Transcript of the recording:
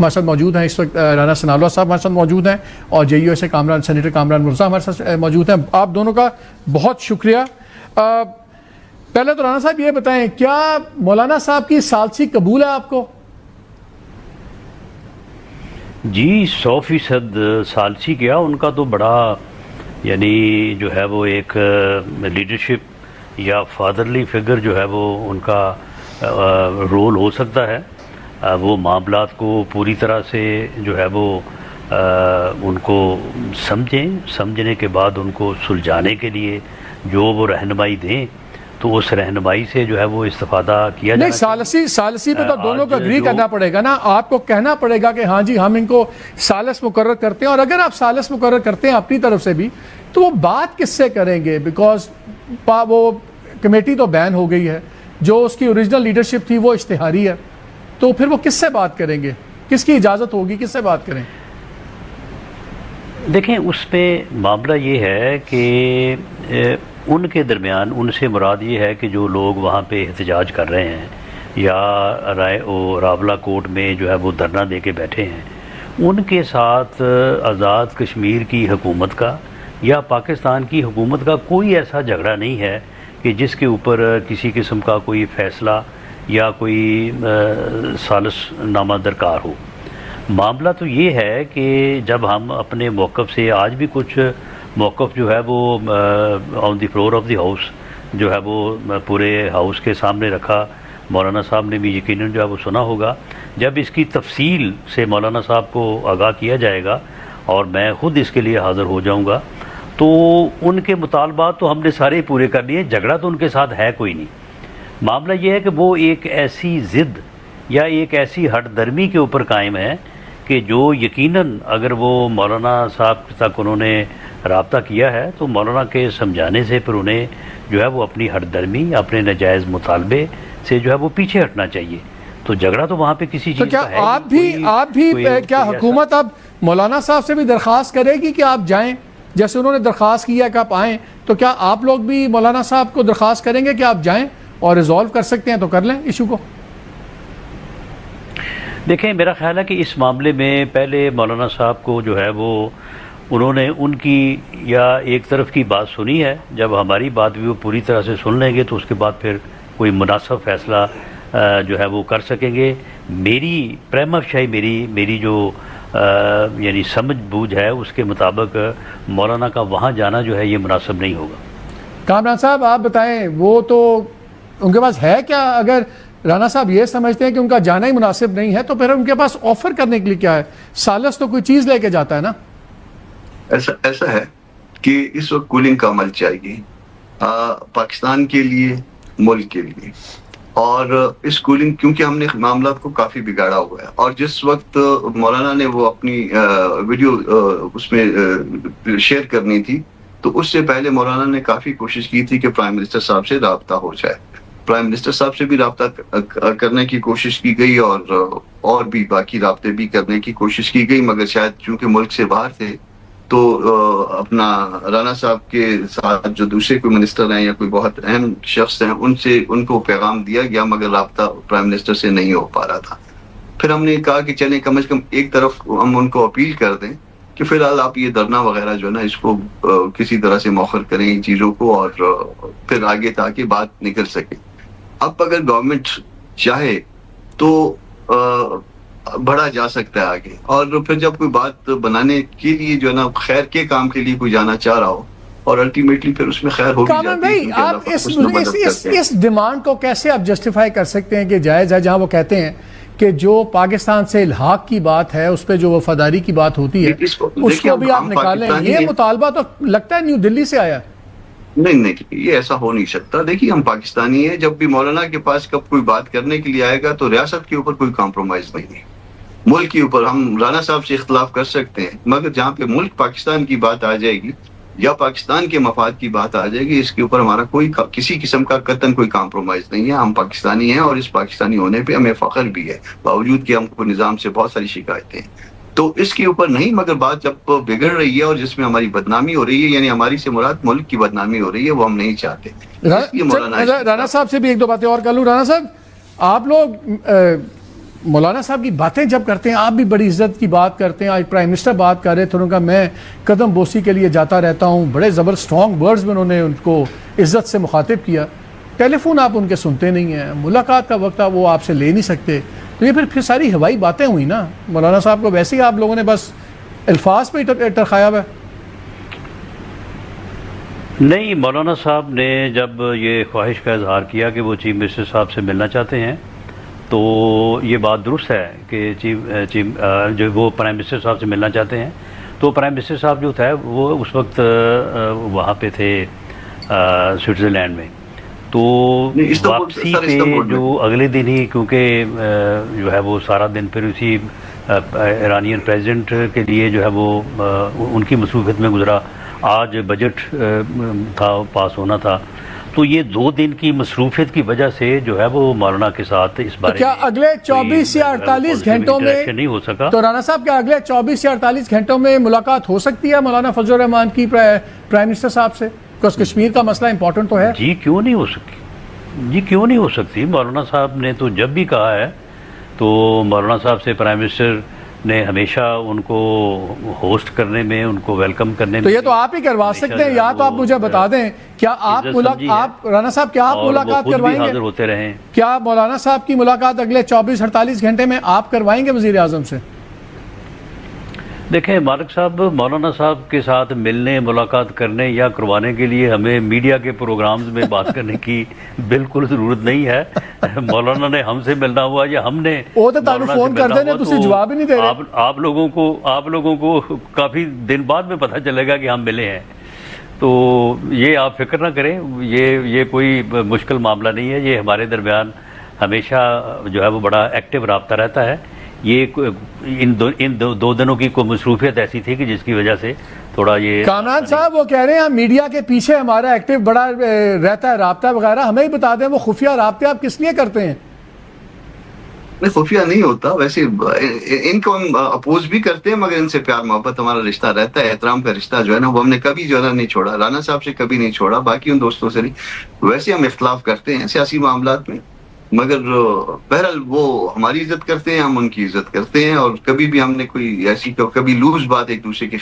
ہمارے ساتھ موجود ہیں اس وقت رانا ثناء اللہ صاحب ہمارے ساتھ موجود ہیں اور J U S A senator Kamran Mirza ہمارے ساتھ موجود ہیں. آپ دونوں کا بہت شکریہ. پہلے تو رانا صاحب یہ بتائیں کیا مولانا صاحب کی ثالثی قبول ہے آپ کو؟ جی 100% ثالثی کیا ان کا تو بڑا یعنی جو ہے وہ ایک لیڈرشپ یا فادرلی فگر جو ہے وہ ان کا رول ہو سکتا ہے. وہ معاملات کو پوری طرح سے جو ہے وہ ان کو سمجھنے کے بعد ان کو سلجھانے کے لیے جو وہ رہنمائی دیں تو اس رہنمائی سے جو ہے وہ استفادہ کیا جائے. نہیں ثالثی پہ تو دونوں کو اگری کرنا پڑے گا نا. آپ کو کہنا پڑے گا کہ ہاں جی ہم ان کو ثالث مقرر کرتے ہیں, اور اگر آپ ثالث مقرر کرتے ہیں اپنی طرف سے بھی تو وہ بات کس سے کریں گے؟ بیکاز وہ کمیٹی تو بین ہو گئی ہے, جو اس کی اوریجنل لیڈرشپ تھی وہ اشتہاری ہے, تو پھر وہ کس سے بات کریں گے؟ کس کی اجازت ہوگی؟ کس سے بات کریں؟ دیکھیں اس پہ معاملہ یہ ہے کہ ان کے درمیان ان سے مراد یہ ہے کہ جو لوگ وہاں پہ احتجاج کر رہے ہیں یا راولہ کوٹ میں جو ہے وہ دھرنا دے کے بیٹھے ہیں, ان کے ساتھ آزاد کشمیر کی حکومت کا یا پاکستان کی حکومت کا کوئی ایسا جھگڑا نہیں ہے کہ جس کے اوپر کسی قسم کا کوئی فیصلہ یا کوئی ثالث نامہ درکار ہو. معاملہ تو یہ ہے کہ جب ہم اپنے موقف سے آج بھی کچھ موقف جو ہے وہ آن دی فلور آف دی ہاؤس جو ہے وہ پورے ہاؤس کے سامنے رکھا, مولانا صاحب نے بھی یقیناً جو ہے وہ سنا ہوگا. جب اس کی تفصیل سے مولانا صاحب کو آگاہ کیا جائے گا اور میں خود اس کے لیے حاضر ہو جاؤں گا, تو ان کے مطالبات تو ہم نے سارے پورے کر لیے. جھگڑا تو ان کے ساتھ ہے کوئی نہیں. معاملہ یہ ہے کہ وہ ایک ایسی ضد یا ایک ایسی ہٹ درمی کے اوپر قائم ہے کہ جو یقیناً اگر وہ مولانا صاحب تک انہوں نے رابطہ کیا ہے تو مولانا کے سمجھانے سے پھر انہیں جو ہے وہ اپنی ہٹ درمی اپنے ناجائز مطالبے سے جو ہے وہ پیچھے ہٹنا چاہیے. تو جھگڑا تو وہاں پہ کسی چیز کا ہے. آپ بھی کیا حکومت اب مولانا صاحب سے بھی درخواست کرے گی کہ آپ جائیں, جیسے انہوں نے درخواست کیا کہ آپ آئیں, تو کیا آپ لوگ بھی مولانا صاحب کو درخواست کریں گے کہ آپ جائیں اور ریزالو کر سکتے ہیں تو کر لیں ایشو کو؟ دیکھیں میرا خیال ہے کہ اس معاملے میں پہلے مولانا صاحب کو جو ہے وہ انہوں نے ان کی یا ایک طرف کی بات سنی ہے. جب ہماری بات بھی وہ پوری طرح سے سن لیں گے تو اس کے بعد پھر کوئی مناسب فیصلہ جو ہے وہ کر سکیں گے. میری پریما فشائی میری جو یعنی سمجھ بوجھ ہے اس کے مطابق مولانا کا وہاں جانا جو ہے یہ مناسب نہیں ہوگا. کامران صاحب آپ بتائیں, وہ تو ان کے پاس ہے کیا؟ اگر رانا صاحب یہ سمجھتے ہیں کہ ان کا جانا ہی مناسب نہیں ہے تو پھر ان کے پاس آفر کرنے کے لیے کیا ہے؟ ثالث تو کوئی چیز لے کے جاتا ہے نا. ایسا ہے کہ اس وقت کولنگ کا عمل چاہیے پاکستان کے لیے, ملک کے لیے, اور اس کولنگ کیونکہ ہم نے معاملات کو کافی بگاڑا ہوا ہے, اور جس وقت مولانا نے وہ اپنی ویڈیو اس میں شیئر کرنی تھی تو اس سے پہلے مولانا نے کافی کوشش کی تھی کہ پرائم منسٹر صاحب سے رابطہ ہو جائے. پرائم منسٹر صاحب سے بھی رابطہ کرنے کی کوشش کی گئی اور بھی باقی رابطے بھی کرنے کی کوشش کی گئی, مگر شاید چونکہ ملک سے باہر تھے تو اپنا رانا صاحب کے ساتھ جو دوسرے کوئی منسٹر ہیں یا کوئی بہت اہم شخص ہیں ان کو پیغام دیا گیا, مگر رابطہ پرائم منسٹر سے نہیں ہو پا رہا تھا. پھر ہم نے کہا کہ چلیں کم از کم ایک طرف ہم ان کو اپیل کر دیں کہ فی الحال آپ یہ دھرنا وغیرہ جو ہے نا اس کو کسی طرح سے مؤخر کریں ان چیزوں کو, اور پھر آگے تاکہ بات نکل سکے. اب اگر گورنمنٹ چاہے تو بڑھا جا سکتا ہے آگے, اور پھر جب کوئی بات بنانے کے لیے جو ہے نا خیر کے کام کے لیے کوئی جانا چاہ رہا ہو اور الٹیمیٹلی پھر اس میں خیر ہو بھی جاتی ہے. آپ اس ڈیمانڈ کو کیسے آپ جسٹیفائی کر سکتے ہیں کہ جائز ہے, جہاں وہ کہتے ہیں کہ جو پاکستان سے الحاق کی بات ہے اس پہ جو وفاداری کی بات ہوتی ہے اس کو بھی آپ نکالیں؟ یہ مطالبہ تو لگتا ہے نیو دلی سے آیا. نہیں یہ ایسا ہو نہیں سکتا. دیکھیے ہم پاکستانی ہیں, جب بھی مولانا کے پاس کب کوئی بات کرنے کے لیے آئے گا تو ریاست کے اوپر کوئی کمپرومائز نہیں ہے. ملک کے اوپر ہم رانا صاحب سے اختلاف کر سکتے ہیں, مگر جہاں پہ ملک پاکستان کی بات آ جائے گی یا پاکستان کے مفاد کی بات آ جائے گی, اس کے اوپر ہمارا کوئی کسی قسم کا قطعاً کوئی کمپرومائز نہیں ہے. ہم پاکستانی ہیں اور اس پاکستانی ہونے پہ ہمیں فخر بھی ہے, باوجود کہ ہم کو نظام سے بہت ساری شکایتیں ہیں. تو اس کے اوپر نہیں, مگر بات جب بگڑ رہی ہے اور جس میں ہماری بدنامی ہو رہی ہے, یعنی ہماری سے مراد ملک کی بدنامی ہو رہی ہے, وہ ہم نہیں چاہتے. رانا صاحب سے بھی ایک دو باتیں اور کر لوں. رانا صاحب آپ لوگ مولانا صاحب کی باتیں جب کرتے ہیں آپ بھی بڑی عزت کی بات کرتے ہیں. آج پرائم منسٹر بات کر رہے تھے, انہوں نے کہا میں قدم بوسی کے لیے جاتا رہتا ہوں, بڑے زبر اسٹرانگ ورڈز میں انہوں نے ان کو عزت سے مخاطب کیا. ٹیلی فون آپ ان کے سنتے نہیں ہیں, ملاقات کا وقت وہ آپ سے لے نہیں سکتے. تو یہ پھر ساری ہوائی باتیں ہوئی نا. مولانا صاحب کو ویسے ہی آپ لوگوں نے بس الفاظ پہ ٹرخایا ہوا ہے. نہیں, مولانا صاحب نے جب یہ خواہش کا اظہار کیا کہ وہ چیف منسٹر صاحب سے ملنا چاہتے ہیں تو یہ بات درست ہے کہ جو وہ پرائم منسٹر صاحب سے ملنا چاہتے ہیں. تو پرائم منسٹر صاحب جو تھا وہ اس وقت وہاں پہ تھے سوئٹزرلینڈ میں. تو واپسی پہ جو اگلے دن ہی, کیونکہ جو ہے وہ سارا دن پھر اسی ایرانین پریزیڈنٹ کے لیے جو ہے وہ ان کی مصروفیت میں گزرا. آج بجٹ تھا, پاس ہونا تھا, تو یہ 2 دن کی مصروفیت کی وجہ سے جو ہے وہ مولانا کے ساتھ اس بارے میں کیا اگلے 24 یا 48 گھنٹوں میں نہیں ہو سکا. تو رانا صاحب کیا اگلے 24 یا 48 گھنٹوں میں ملاقات ہو سکتی ہے مولانا فضل الرحمان کی پرائم منسٹر صاحب سے؟ بکاز کشمیر کا مسئلہ امپورٹنٹ تو ہے. جی کیوں نہیں ہو سکتی, جی کیوں نہیں ہو سکتی. مولانا صاحب نے تو جب بھی کہا ہے تو مولانا صاحب سے پرائم منسٹر نے ہمیشہ ان کو ہوسٹ کرنے میں, ان کو ویلکم کرنے میں. تو یہ تو آپ ہی کروا سکتے ہیں, یا تو آپ مجھے بتا دیں کیا آپ رانا صاحب کیا آپ ملاقات کروائیں گے؟ حاضر ہوتے رہیں. کیا مولانا صاحب کی ملاقات اگلے 24-48 گھنٹے میں آپ کروائیں گے وزیر اعظم سے؟ دیکھیں مالک صاحب, مولانا صاحب کے ساتھ ملنے, ملاقات کرنے یا کروانے کے لیے ہمیں میڈیا کے پروگرامز میں بات کرنے کی بالکل ضرورت نہیں ہے. مولانا نے ہم سے ملنا ہوا یا ہم نے فون کر دیں تو جواب ہی نہیں دے رہے. آپ لوگوں کو کافی دن بعد میں پتہ چلے گا کہ ہم ملے ہیں. تو یہ آپ فکر نہ کریں, یہ کوئی مشکل معاملہ نہیں ہے. یہ ہمارے درمیان ہمیشہ جو ہے وہ بڑا ایکٹیو رابطہ رہتا ہے. یہ ان 2 دنوں کی کوئی مصروفیت ایسی تھی کہ جس کی وجہ سے تھوڑا یہ. کامران صاحب وہ کہہ رہے ہیں میڈیا کے پیچھے ہمارا ایکٹیو بڑا رہتا ہے رابطہ وغیرہ, ہمیں ہی بتا دیں وہ خفیہ رابطے آپ کس لیے کرتے ہیں؟ نہیں, خفیہ نہیں ہوتا. ویسے ان کو ہم اپوز بھی کرتے ہیں, مگر ان سے پیار محبت ہمارا رشتہ رہتا ہے. احترام کا رشتہ جو ہے نا وہ ہم نے کبھی جو ہے نا نہیں چھوڑا. رانا صاحب سے کبھی نہیں چھوڑا, باقی ان دوستوں سے نہیں. ویسے ہم اختلاف کرتے ہیں سیاسی معاملات میں, مگر بہرحال وہ ہماری عزت کرتے ہیں, ہم ان کی عزت کرتے ہیں. اور کبھی بھی ہم نے کوئی ایسی کبھی لوز بات ایک دوسرے کے